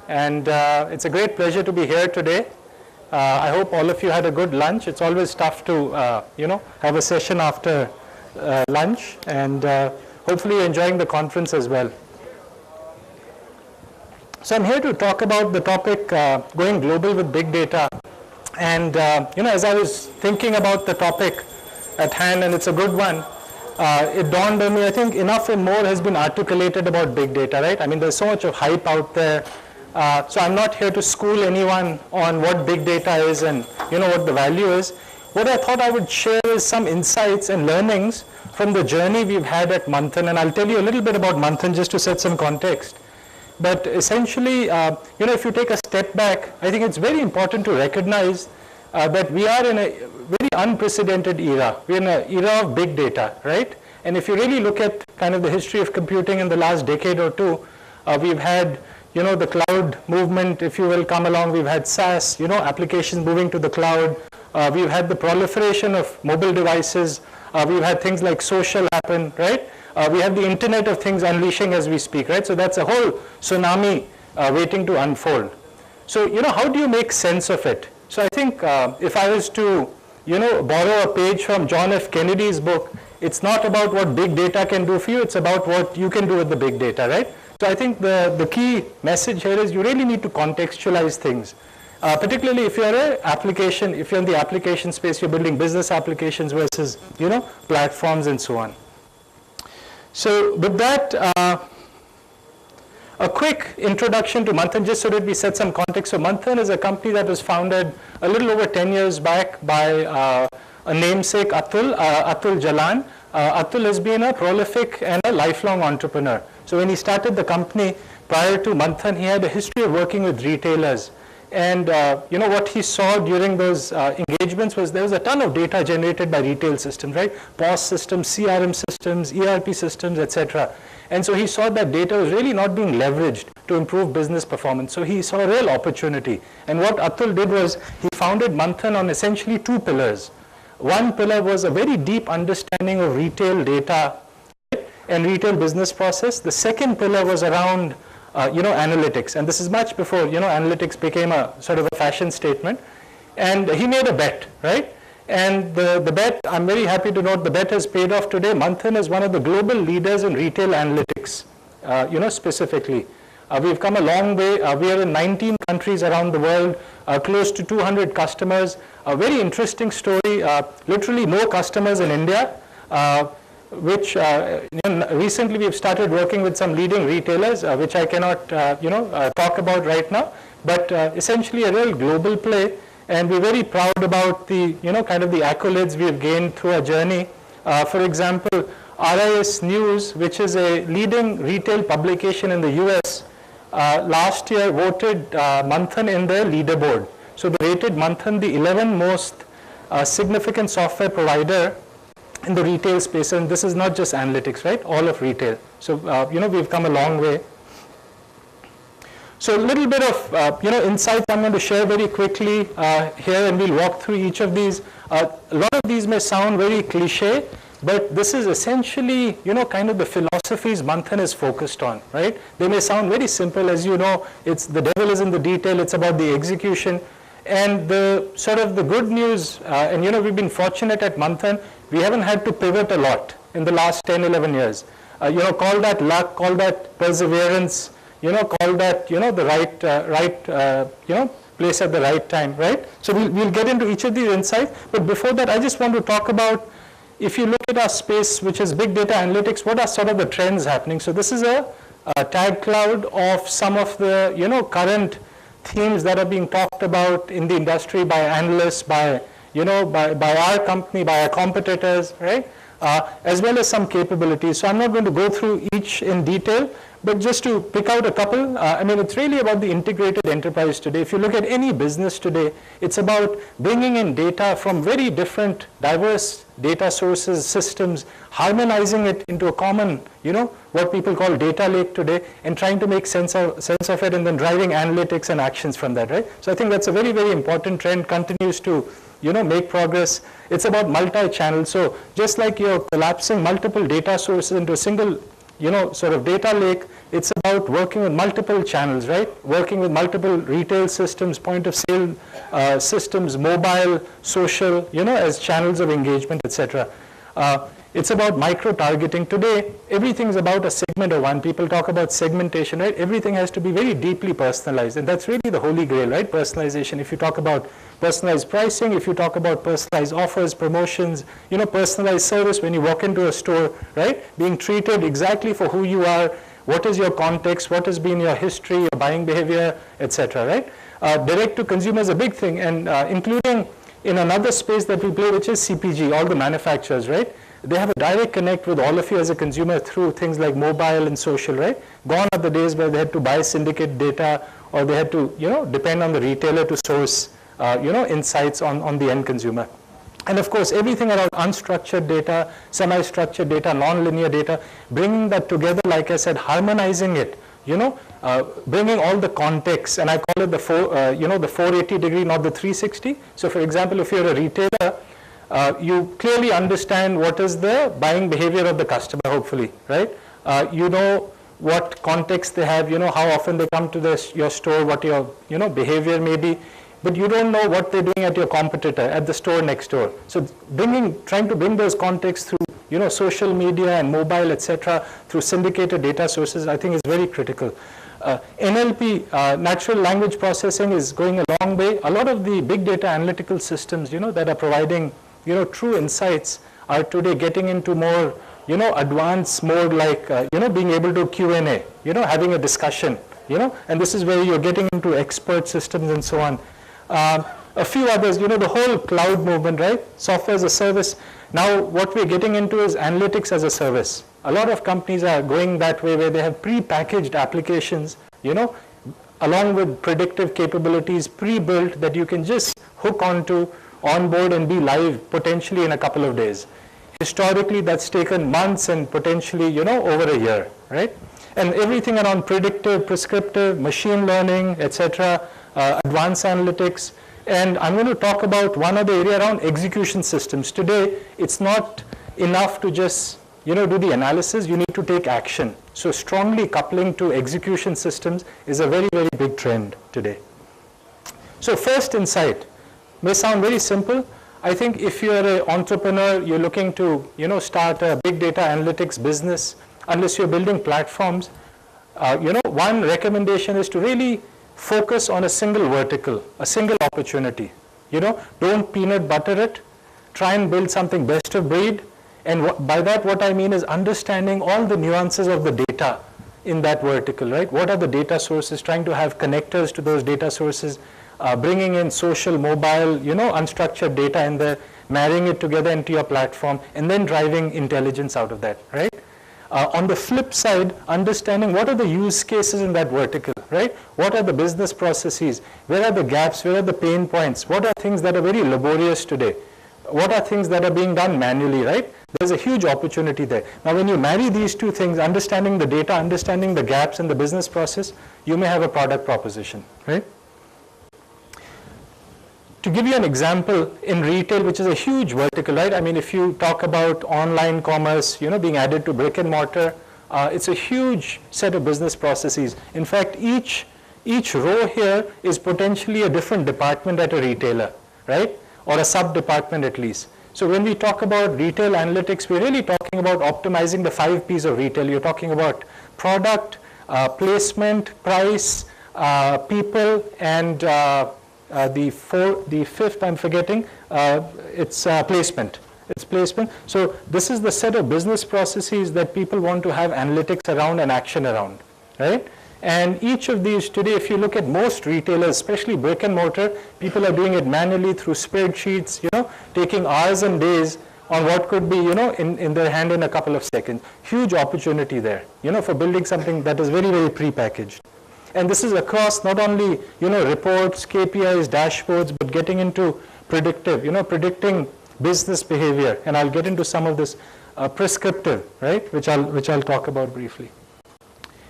and it's a great pleasure to be here today. I hope all of you had a good lunch. It's always tough to, have a session after lunch, and hopefully you're enjoying the conference as well. So I'm here to talk about the topic going global with big data. And as I was thinking about the topic at hand, and it's a good one, it dawned on me, I think enough and more has been articulated about big data, right? I mean, there's so much of hype out there. So I'm not here to school anyone on what big data is and what the value is. What I thought I would share is some insights and learnings from the journey we've had at Manthan, and I'll tell you a little bit about Manthan just to set some context. But essentially, if you take a step back, I think it's very important to recognize that we are in a very unprecedented era. We're in an era of big data, right? And if you really look at kind of the history of computing in the last decade or two, we've had, the cloud movement, if you will, come along. We've had SaaS, applications moving to the cloud. We've had the proliferation of mobile devices. We've had things like social happen, right? We have the Internet of Things unleashing as we speak, right? So that's a whole tsunami waiting to unfold. So, how do you make sense of it? So I think if I was to, borrow a page from John F. Kennedy's book, it's not about what big data can do for you, it's about what you can do with the big data, right? So I think the key message here is you really need to contextualize things. Particularly if you're if you're in the application space, you're building business applications versus, platforms and so on. So with that, a quick introduction to Manthan, just so that we set some context. So Manthan is a company that was founded a little over 10 years back by a namesake, Atul Jalan. Atul has been a prolific and a lifelong entrepreneur. So when he started the company, prior to Manthan, he had a history of working with retailers. And what he saw during those engagements was there was a ton of data generated by retail systems, right? POS systems, CRM systems, ERP systems, etc. And so he saw that data was really not being leveraged to improve business performance. So he saw a real opportunity. And what Atul did was he founded Manthan on essentially two pillars. One pillar was a very deep understanding of retail data and retail business process. The second pillar was around analytics. And this is much before, analytics became a sort of a fashion statement. And he made a bet, right? And the bet, I'm very happy to note, the bet has paid off today. Manthan is one of the global leaders in retail analytics, specifically. We've come a long way. We are in 19 countries around the world, close to 200 customers. A very interesting story, literally no customers in India, which recently we've started working with some leading retailers, which I cannot, talk about right now, but essentially a real global play. And we're very proud about the, kind of the accolades we've gained through our journey. For example, RIS News, which is a leading retail publication in the US, last year voted Manthan in their leaderboard. So they rated Manthan the 11th most significant software provider in the retail space. And this is not just analytics, right? All of retail. So, we've come a long way. So a little bit of insights I'm going to share very quickly here, and we'll walk through each of these. A lot of these may sound very cliche, but this is essentially kind of the philosophies Manthan is focused on, right? They may sound very simple, as it's the devil is in the detail, it's about the execution. And the sort of the good news, and we've been fortunate at Manthan, we haven't had to pivot a lot in the last 10, 11 years. Call that luck, call that perseverance, call that, the right, place at the right time, right? So we'll get into each of these insights. But before that, I just want to talk about, if you look at our space, which is big data analytics, what are sort of the trends happening? So this is a tag cloud of some of the, current themes that are being talked about in the industry by analysts, by our company, by our competitors, right? As well as some capabilities. So I'm not going to go through each in detail, but just to pick out a couple, it's really about the integrated enterprise today. If you look at any business today, it's about bringing in data from very different, diverse data sources, systems, harmonizing it into a common, what people call data lake today, and trying to make sense of it, and then driving analytics and actions from that, right? So I think that's a very, very important trend, continues to make progress. It's about multi-channel. So just like you're collapsing multiple data sources into a single, sort of data lake, It's about working with multiple channels, right? Working with multiple retail systems, point of sale systems, mobile, social, as channels of engagement, etc. It's about micro-targeting. Today, everything's about a segment of one. People talk about segmentation, right? Everything has to be very deeply personalized, and that's really the holy grail, right? Personalization. If you talk about personalized pricing, if you talk about personalized offers, promotions, personalized service when you walk into a store, right? Being treated exactly for who you are, what is your context, what has been your history, your buying behavior, etc., right? Direct to consumer is a big thing, and including in another space that we play, which is CPG, all the manufacturers, right? They have a direct connect with all of you as a consumer through things like mobile and social, right? Gone are the days where they had to buy syndicate data, or they had to, depend on the retailer to source, insights on the end consumer. And of course, everything around unstructured data, semi-structured data, non-linear data, bringing that together, like I said, harmonizing it, bringing all the context, and I call it the 480 degree, not the 360. So for example, if you're a retailer, you clearly understand what is the buying behavior of the customer, hopefully, right? You know what context they have, how often they come to your store, what your, behavior may be, but you don't know what they're doing at your competitor, at the store next door. So trying to bring those contexts through, social media and mobile, etc., through syndicated data sources, I think is very critical. NLP, natural language processing, is going a long way. A lot of the big data analytical systems, that are providing, true insights are today getting into more, advanced mode, like, being able to Q&A, having a discussion, and this is where you're getting into expert systems and so on. A few others, the whole cloud movement, right? Software as a service. Now what we're getting into is analytics as a service. A lot of companies are going that way, where they have pre-packaged applications, along with predictive capabilities pre-built that you can just hook onto, onboard, and be live potentially in a couple of days. Historically, that's taken months and potentially, over a year, right? And everything around predictive, prescriptive, machine learning, etc., advanced analytics. And I'm going to talk about one other area around execution systems. Today, it's not enough to just, do the analysis. You need to take action. So strongly coupling to execution systems is a very, very big trend today. So first insight may sound very simple. I think if you're an entrepreneur, you're looking to, start a big data analytics business, unless you're building platforms, one recommendation is to really focus on a single vertical, a single opportunity. Don't peanut butter it. Try and build something best of breed. And by that, what I mean is understanding all the nuances of the data in that vertical, right? What are the data sources? Trying to have connectors to those data sources, bringing in social, mobile, unstructured data in there, marrying it together into your platform, and then driving intelligence out of that, right? On the flip side, understanding what are the use cases in that vertical, right? What are the business processes? Where are the gaps? Where are the pain points? What are things that are very laborious today? What are things that are being done manually, right? There's a huge opportunity there. Now, when you marry these two things, understanding the data, understanding the gaps in the business process, you may have a product proposition, right? To give you an example, in retail, which is a huge vertical, right? I mean, if you talk about online commerce, being added to brick and mortar, it's a huge set of business processes. In fact, each row here is potentially a different department at a retailer, right? Or a sub-department at least. So when we talk about retail analytics, we're really talking about optimizing the 5 Ps of retail. You're talking about product, placement, price, people, and the fifth I'm forgetting, it's placement. It's placement. So this is the set of business processes that people want to have analytics around and action around, right? And each of these today, if you look at most retailers, especially brick and mortar, people are doing it manually through spreadsheets, taking hours and days on what could be, in their hand in a couple of seconds. Huge opportunity there, for building something that is very, very pre-packaged. And this is across not only, reports, KPIs, dashboards, but getting into predictive, predicting business behavior. And I'll get into some of this prescriptive, right, which I'll talk about briefly.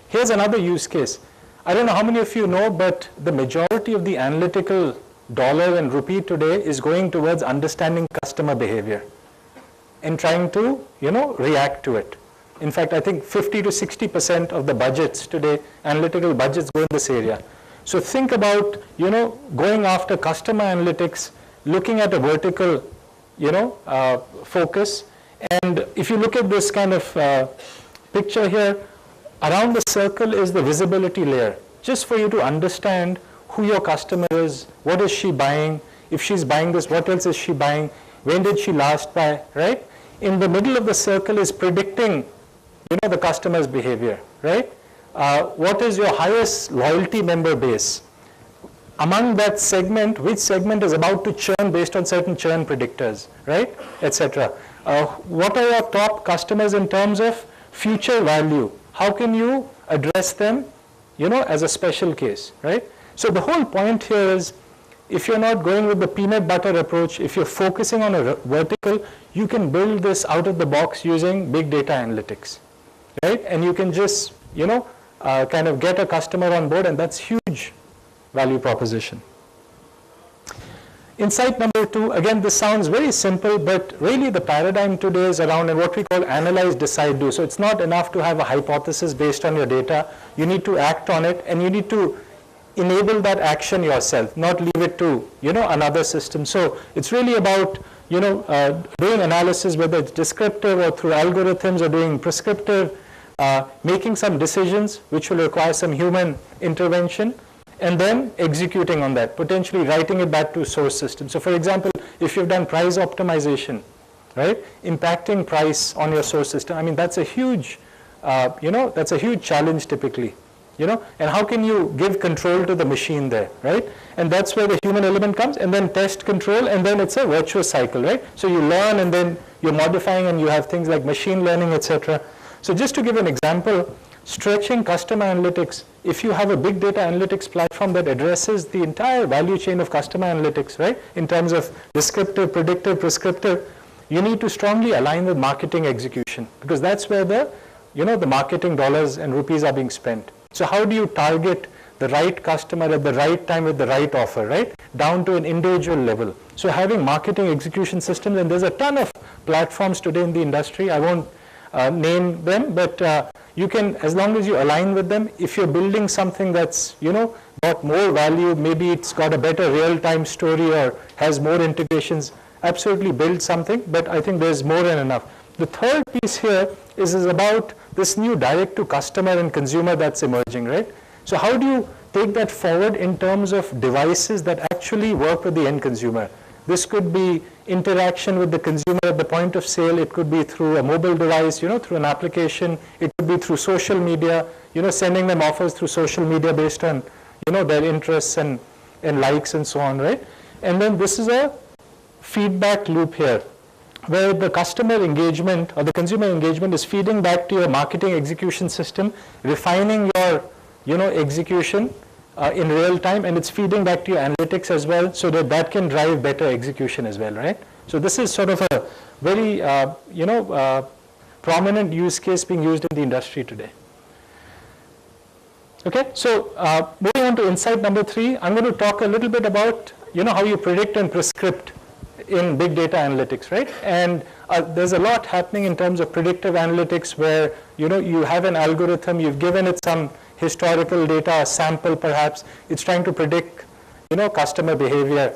Here's another use case. I don't know how many of you know, but the majority of the analytical dollar and rupee today is going towards understanding customer behavior and trying to, react to it. In fact, I think 50 to 60% of the budgets today, analytical budgets, go in this area. So think about, going after customer analytics, looking at a vertical, focus. And if you look at this kind of picture here, around the circle is the visibility layer, just for you to understand who your customer is, what is she buying, if she's buying this, what else is she buying, when did she last buy, right? In the middle of the circle is predicting, the customer's behavior, right? What is your highest loyalty member base? Among that segment, which segment is about to churn based on certain churn predictors, right, etc. What are your top customers in terms of future value? How can you address them, as a special case, right? So the whole point here is, if you're not going with the peanut butter approach, if you're focusing on a vertical, you can build this out of the box using big data analytics, right? And you can just, kind of get a customer on board, and that's huge value proposition. Insight number 2, again, this sounds very simple, but really the paradigm today is around what we call analyze, decide, do. So it's not enough to have a hypothesis based on your data. You need to act on it, and you need to enable that action yourself, not leave it to, another system. So it's really about, doing analysis, whether it's descriptive or through algorithms, or doing prescriptive, making some decisions which will require some human intervention, and then executing on that, potentially writing it back to source system. So for example, if you've done price optimization, right, impacting price on your source system, I mean, that's a huge, that's a huge challenge typically, and how can you give control to the machine there, right? And that's where the human element comes, and then test, control, and then it's a virtuous cycle, right? So you learn, and then you're modifying, and you have things like machine learning, etc. So just to give an example, stretching customer analytics, if you have a big data analytics platform that addresses the entire value chain of customer analytics, right, in terms of descriptive, predictive, prescriptive, you need to strongly align with marketing execution, because that's where the, the marketing dollars and rupees are being spent. So how do you target the right customer at the right time with the right offer, right, down to an individual level? So having marketing execution systems, and there's a ton of platforms today in the industry, I won't name them, but you can, as long as you align with them, if you're building something that's, got more value, maybe it's got a better real-time story or has more integrations, absolutely build something, but I think there's more than enough. The third piece here is about this new direct-to-customer and consumer that's emerging, right? So how do you take that forward in terms of devices that actually work with the end consumer? This could be interaction with the consumer at the point of sale. It could be through a mobile device, through an application. It could be through social media, sending them offers through social media based on, their interests and likes and so on, right? And then this is a feedback loop here, where the customer engagement or the consumer engagement is feeding back to your marketing execution system, refining your, execution in real time, and it's feeding back to your analytics as well, so that can drive better execution as well, right? So this is sort of a very, prominent use case being used in the industry today. Okay, so moving on to insight number 3, I'm going to talk a little bit about, how you predict and prescript in big data analytics, right? And there's a lot happening in terms of predictive analytics where, you have an algorithm, you've given it some historical data, a sample perhaps, it's trying to predict, customer behavior,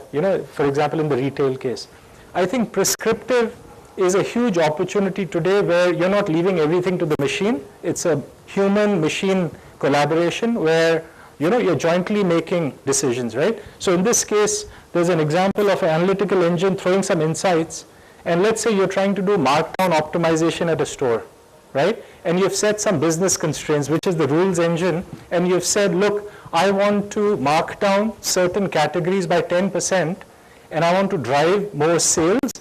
for example, in the retail case. I think prescriptive is a huge opportunity today where you're not leaving everything to the machine. It's a human-machine collaboration where, you're jointly making decisions, right? So in this case, there's an example of an analytical engine throwing some insights, and let's say you're trying to do markdown optimization at a store, right? And you've set some business constraints, which is the rules engine, and you've said, look, I want to mark down certain categories by 10%, and I want to drive more sales,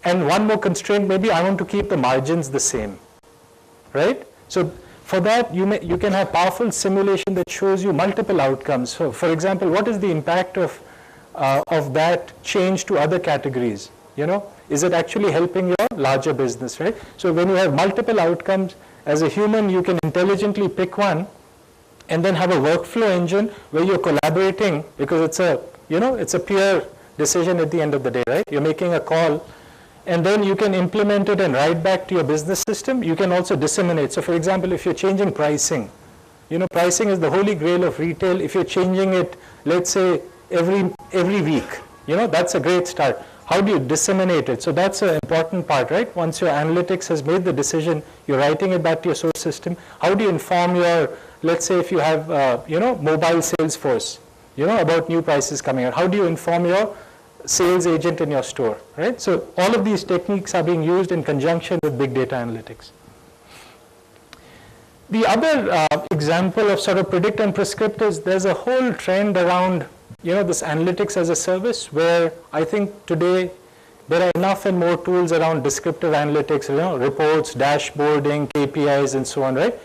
and one more constraint, maybe I want to keep the margins the same, right? So for that, you can have powerful simulation that shows you multiple outcomes. So for example, what is the impact of that change to other categories? Is it actually helping your larger business, right? So when you have multiple outcomes, as a human, you can intelligently pick one and then have a workflow engine where you're collaborating, because it's a, it's a peer decision at the end of the day, right? You're making a call and then you can implement it and write back to your business system. You can also disseminate. So for example, if you're changing pricing, pricing is the holy grail of retail. If you're changing it, let's say every week, that's a great start. How do you disseminate it? So that's an important part, right? Once your analytics has made the decision, you're writing it back to your source system. How do you inform your, let's say if you have, mobile sales force, about new prices coming out. How do you inform your sales agent in your store, right? So all of these techniques are being used in conjunction with big data analytics. The other example of sort of predict and prescript is there's a whole trend around this analytics as a service, where I think today there are enough and more tools around descriptive analytics, reports, dashboarding, KPIs, and so on, right?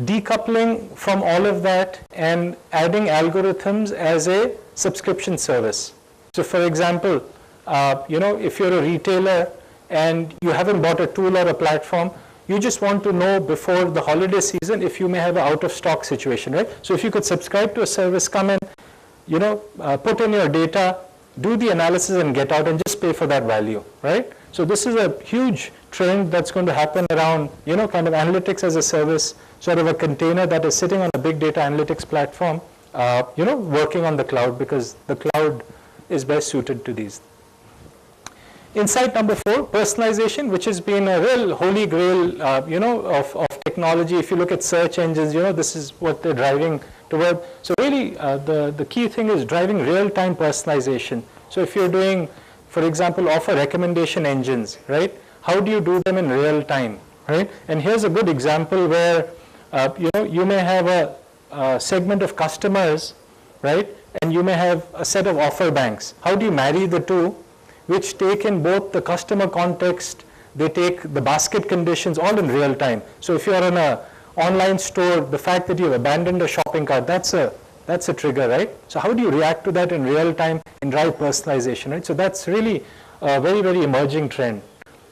Decoupling from all of that and adding algorithms as a subscription service. So for example, if you're a retailer and you haven't bought a tool or a platform, you just want to know before the holiday season if you may have an out of stock situation, right? So if you could subscribe to a service, come in, put in your data, do the analysis and get out and just pay for that value, right? So this is a huge trend that's going to happen around, kind of analytics as a service, sort of a container that is sitting on a big data analytics platform, working on the cloud, because the cloud is best suited to these. Insight number 4, personalization, which has been a real holy grail, of technology. If you look at search engines, this is what they're driving toward. So really, the key thing is driving real-time personalization. So if you're doing, for example, offer recommendation engines, right? How do you do them in real time, right? And here's a good example where, you may have a segment of customers, right? And you may have a set of offer banks. How do you marry the two, which take in both the customer context, they take the basket conditions, all in real time. So if you're in an online store, the fact that you've abandoned a shopping cart, that's a trigger, right? So how do you react to that in real time and drive personalization, right? So that's really a very, very emerging trend.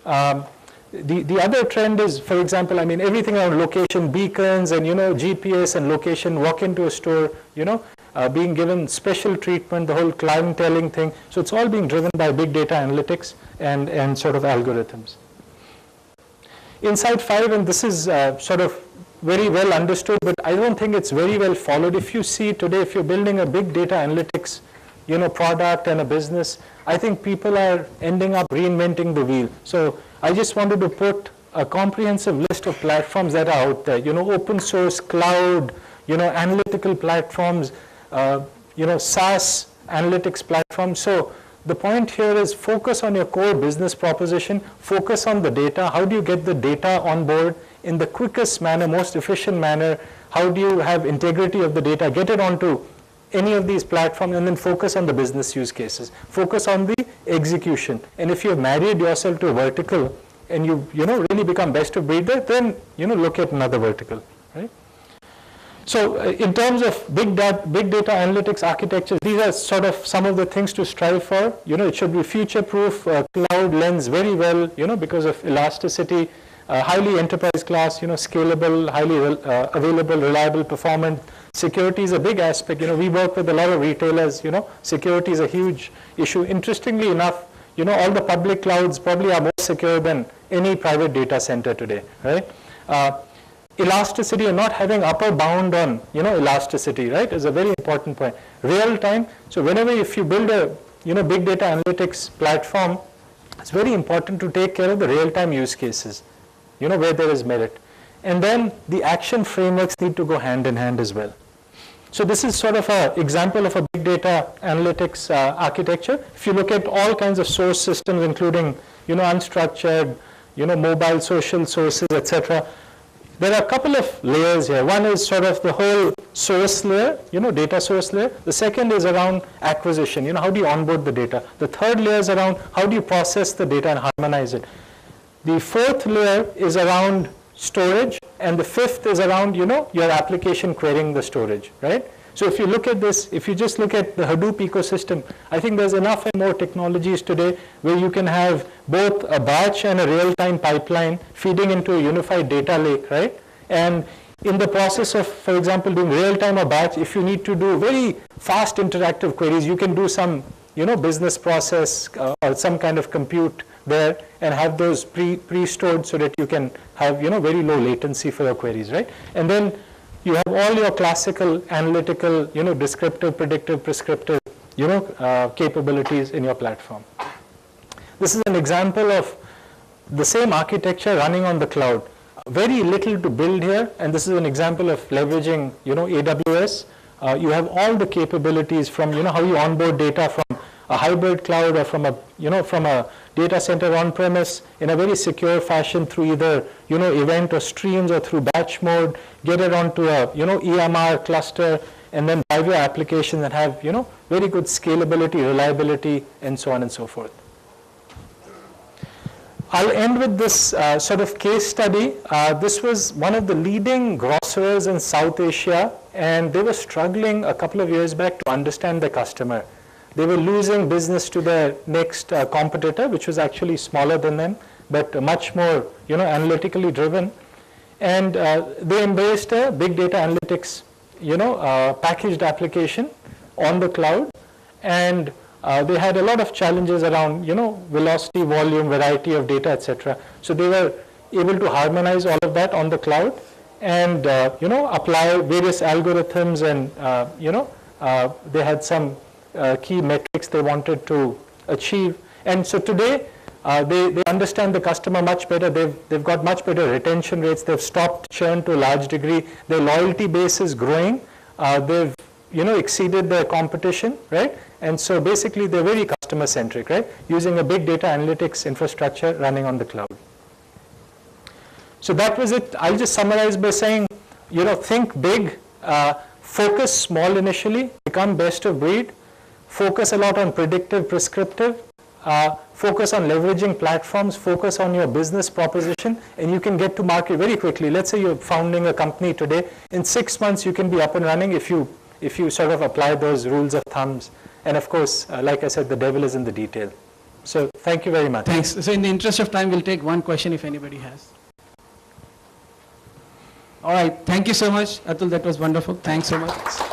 The other trend is, for example, everything around location beacons and, GPS and location, walk into a store, being given special treatment, the whole clienteling thing. So it's all being driven by big data analytics and sort of algorithms. Insight 5, and this is sort of very well understood, but I don't think it's very well followed. If you see today, if you're building a big data analytics, product and a business, I think people are ending up reinventing the wheel. So I just wanted to put a comprehensive list of platforms that are out there, open source, cloud, analytical platforms, SaaS analytics platforms. So the point here is focus on your core business proposition, focus on the data. How do you get the data on board in the quickest manner, most efficient manner? How do you have integrity of the data? Get it onto any of these platforms, and then focus on the business use cases. Focus on the execution. And if you've married yourself to a vertical and you really become best of breed there, then look at another vertical, right? So in terms of big data analytics architecture, these are sort of some of the things to strive for. It should be future-proof, cloud lens very well, because of elasticity, highly enterprise class, scalable, highly available, reliable, performant. Security is a big aspect. We work with a lot of retailers. Security is a huge issue. Interestingly enough, all the public clouds probably are more secure than any private data center today, right? Elasticity and not having upper bound on, elasticity, right, is a very important point. Real time. So whenever, if you build a, big data analytics platform, it's very important to take care of the real time use cases, where there is merit. And then the action frameworks need to go hand in hand as well. So this is sort of an example of a big data analytics architecture. If you look at all kinds of source systems, including, unstructured, mobile social sources, etc., there are a couple of layers here. One is sort of the whole source layer, data source layer. The second is around acquisition, how do you onboard the data? The third layer is around how do you process the data and harmonize it? The fourth layer is around storage, and the fifth is around, your application querying the storage, right? So if you look at this, if you just look at the Hadoop ecosystem, I think there's enough and more technologies today where you can have both a batch and a real-time pipeline feeding into a unified data lake, right? And in the process of, for example, doing real-time or batch, if you need to do very fast interactive queries, you can do some, business process or some kind of compute there and have those pre-stored so that you can have, very low latency for your queries, right? And then you have all your classical analytical, descriptive, predictive, prescriptive, capabilities in your platform. This is an example of the same architecture running on the cloud. Very little to build here, and this is an example of leveraging, AWS. You have all the capabilities from, how you onboard data from a hybrid cloud or from a data center on-premise in a very secure fashion through either, event or streams or through batch mode, get it onto a, EMR cluster, and then drive your applications and have, very good scalability, reliability, and so on and so forth. I'll end with this sort of case study. This was one of the leading grocers in South Asia, and they were struggling a couple of years back to understand the customer. They were losing business to their next competitor, which was actually smaller than them, but much more, analytically driven. And they embraced a big data analytics, packaged application on the cloud, and they had a lot of challenges around, velocity, volume, variety of data, etc. So they were able to harmonize all of that on the cloud and, apply various algorithms and, they had some key metrics they wanted to achieve. And so today, they understand the customer much better. They've got much better retention rates. They've stopped churn to a large degree. Their loyalty base is growing. They've, exceeded their competition, right? And so basically, they're very customer-centric, right? Using a big data analytics infrastructure running on the cloud. So that was it. I'll just summarize by saying, think big, focus small initially, become best of breed, focus a lot on predictive, prescriptive, focus on leveraging platforms, focus on your business proposition, and you can get to market very quickly. Let's say you're founding a company today. In 6 months, you can be up and running if you sort of apply those rules of thumbs. And of course, like I said, the devil is in the detail. So thank you very much. Thanks. So in the interest of time, we'll take one question if anybody has. All right. Thank you so much, Atul. That was wonderful. Thanks so much.